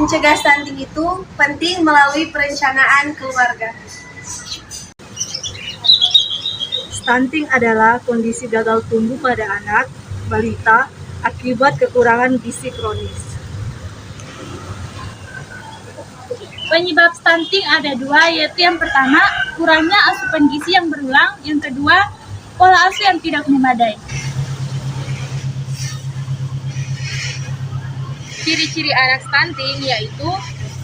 mencegah stunting itu penting melalui perencanaan keluarga. Stunting adalah kondisi gagal tumbuh pada anak, balita, akibat kekurangan gizi kronis. Penyebab stunting ada dua, yaitu yang pertama, kurangnya asupan gizi yang berulang, yang kedua, pola asuh yang tidak memadai. Ciri-ciri anak stunting yaitu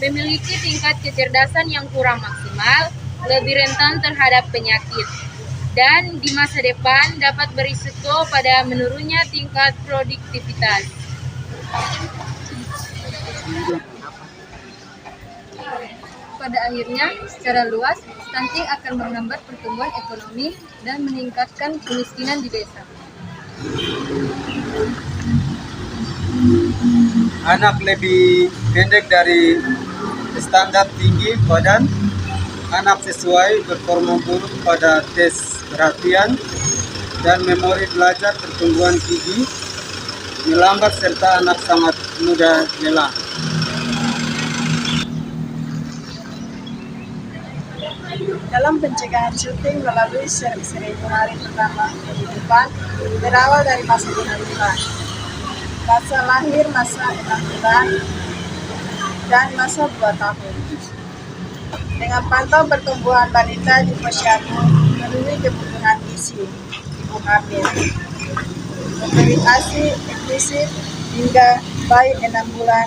memiliki tingkat kecerdasan yang kurang maksimal, lebih rentan terhadap penyakit, dan di masa depan dapat berisiko pada menurunnya tingkat produktivitas. Pada akhirnya, secara luas, stunting akan menghambat pertumbuhan ekonomi dan meningkatkan kemiskinan di desa. Anak lebih pendek dari standar tinggi badan, anak sesuai performa buruk pada tes perhatian dan memori belajar, pertumbuhan gigi melambat, serta anak sangat mudah lelah. Dalam pencegahan stunting melalui seri-seri hari pertama kehidupan berawal dari masa kehamilan, masa lahir, masa 6 bulan, dan masa 2 tahun. Dengan pantau pertumbuhan balita di posyandu memenuhi kebutuhan gizi ibu hamil, memberi ASI eksplisit hingga bayi 6 bulan,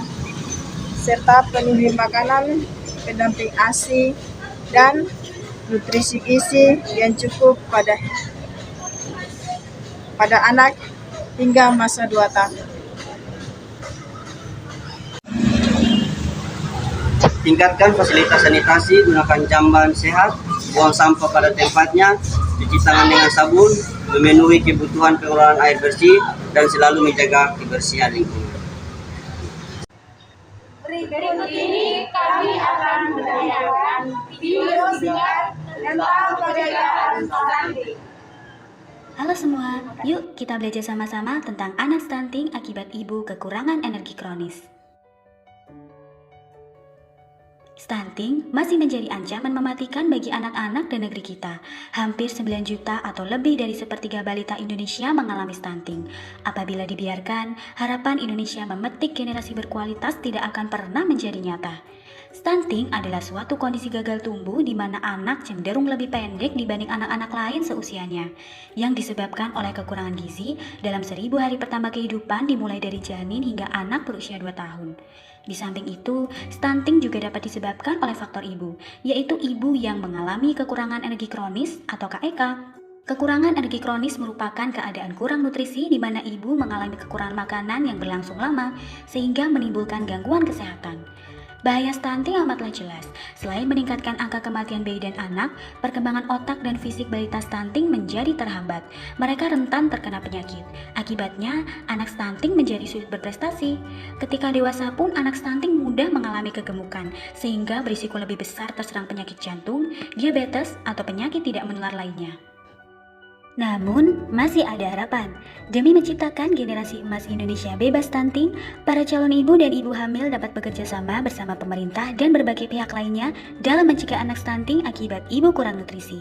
serta penuhi makanan pendamping ASI dan nutrisi gizi yang cukup pada anak hingga masa 2 tahun. Tingkatkan fasilitas sanitasi, gunakan jamban sehat, buang sampah pada tempatnya, cuci tangan dengan sabun, memenuhi kebutuhan pengelolaan air bersih, dan selalu menjaga kebersihan lingkungan. Berikut ini kami akan menayangkan video singkat tentang pencegahan stunting. Halo semua, yuk kita belajar sama-sama tentang anak stunting akibat ibu kekurangan energi kronis. Stunting masih menjadi ancaman mematikan bagi anak-anak dan negeri kita. Hampir 9 juta atau lebih dari sepertiga balita Indonesia mengalami stunting. Apabila dibiarkan, harapan Indonesia memetik generasi berkualitas tidak akan pernah menjadi nyata. Stunting adalah suatu kondisi gagal tumbuh di mana anak cenderung lebih pendek dibanding anak-anak lain seusianya, yang disebabkan oleh kekurangan gizi dalam 1000 hari pertama kehidupan dimulai dari janin hingga anak berusia 2 tahun. Di samping itu, stunting juga dapat disebabkan oleh faktor ibu, yaitu ibu yang mengalami kekurangan energi kronis atau KEK. Kekurangan energi kronis merupakan keadaan kurang nutrisi di mana ibu mengalami kekurangan makanan yang berlangsung lama sehingga menimbulkan gangguan kesehatan. Bahaya stunting amatlah jelas. Selain meningkatkan angka kematian bayi dan anak, perkembangan otak dan fisik balita stunting menjadi terhambat. Mereka rentan terkena penyakit. Akibatnya, anak stunting menjadi sulit berprestasi. Ketika dewasa pun anak stunting mudah mengalami kegemukan, sehingga berisiko lebih besar terserang penyakit jantung, diabetes, atau penyakit tidak menular lainnya. Namun, masih ada harapan. Demi menciptakan generasi emas Indonesia bebas stunting, para calon ibu dan ibu hamil dapat bekerja sama bersama pemerintah dan berbagai pihak lainnya dalam mencegah anak stunting akibat ibu kurang nutrisi.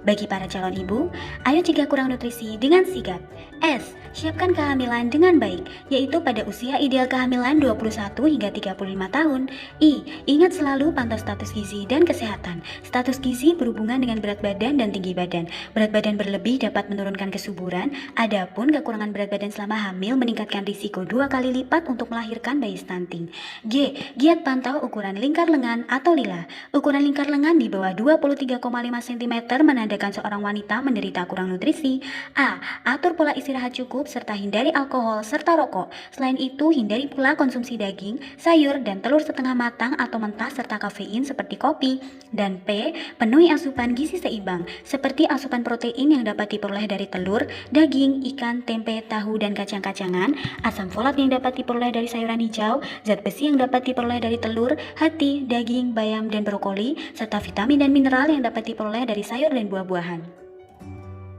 Bagi para calon ibu, ayo cegah kurang nutrisi dengan sigap. S. Siapkan kehamilan dengan baik, yaitu pada usia ideal kehamilan 21 hingga 35 tahun. I. Ingat selalu pantau status gizi dan kesehatan. Status gizi berhubungan dengan berat badan dan tinggi badan. Berat badan berlebih dapat menurunkan kesuburan, adapun kekurangan berat badan selama hamil meningkatkan risiko 2 kali lipat untuk melahirkan bayi stunting. G. Giat pantau ukuran lingkar lengan atau lila. Ukuran lingkar lengan di bawah 23,5 cm menandakan seorang wanita menderita kurang nutrisi. A. Atur pola istirahat cukup serta hindari alkohol serta rokok. Selain itu, hindari pula konsumsi daging, sayur, dan telur setengah matang atau mentah serta kafein seperti kopi. Dan P. Penuhi asupan gizi seimbang seperti asupan protein yang dapat diperoleh dari telur, daging, ikan, tempe, tahu, dan kacang-kacangan, asam folat yang dapat diperoleh dari sayuran hijau, zat besi yang dapat diperoleh dari telur, hati, daging, bayam, dan brokoli, serta vitamin dan mineral yang dapat diperoleh dari sayur dan buah-buahan.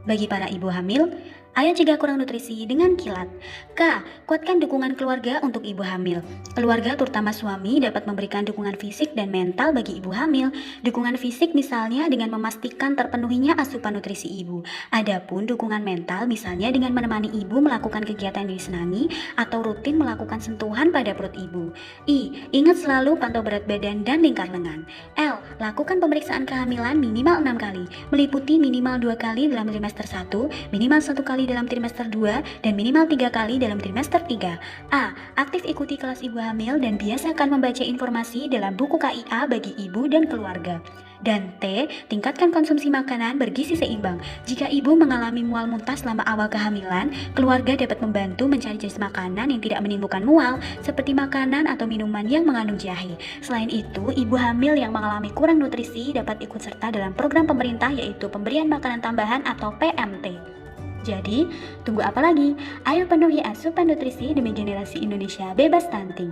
Bagi para ibu hamil, Ayo cegah kurang nutrisi dengan kilat. K. Kuatkan dukungan keluarga untuk ibu hamil. Keluarga terutama suami dapat memberikan dukungan fisik dan mental bagi ibu hamil. Dukungan fisik misalnya dengan memastikan terpenuhinya asupan nutrisi ibu. Adapun dukungan mental misalnya dengan menemani ibu melakukan kegiatan yang disenangi atau rutin melakukan sentuhan pada perut ibu. I. Ingat selalu pantau berat badan dan lingkar lengan. L. Lakukan pemeriksaan kehamilan minimal 6 kali, meliputi minimal 2 kali dalam trimester 1, minimal 1 kali dalam trimester 2, dan minimal 3 kali dalam trimester 3. A. Aktif ikuti kelas ibu hamil dan biasakan membaca informasi dalam buku KIA bagi ibu dan keluarga. Dan T. Tingkatkan konsumsi makanan bergizi seimbang. Jika ibu mengalami mual muntah selama awal kehamilan, keluarga dapat membantu mencari jenis makanan yang tidak menimbulkan mual, seperti makanan atau minuman yang mengandung jahe. Selain itu, ibu hamil yang mengalami kurang nutrisi dapat ikut serta dalam program pemerintah yaitu pemberian makanan tambahan atau PMT. Jadi, tunggu apa lagi? Ayo penuhi asupan nutrisi demi generasi Indonesia bebas stunting.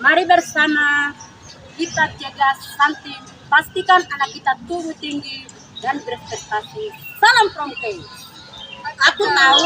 Mari bersama kita jaga stunting, pastikan anak kita tumbuh tinggi dan berprestasi. Salam Promke. Aku mau.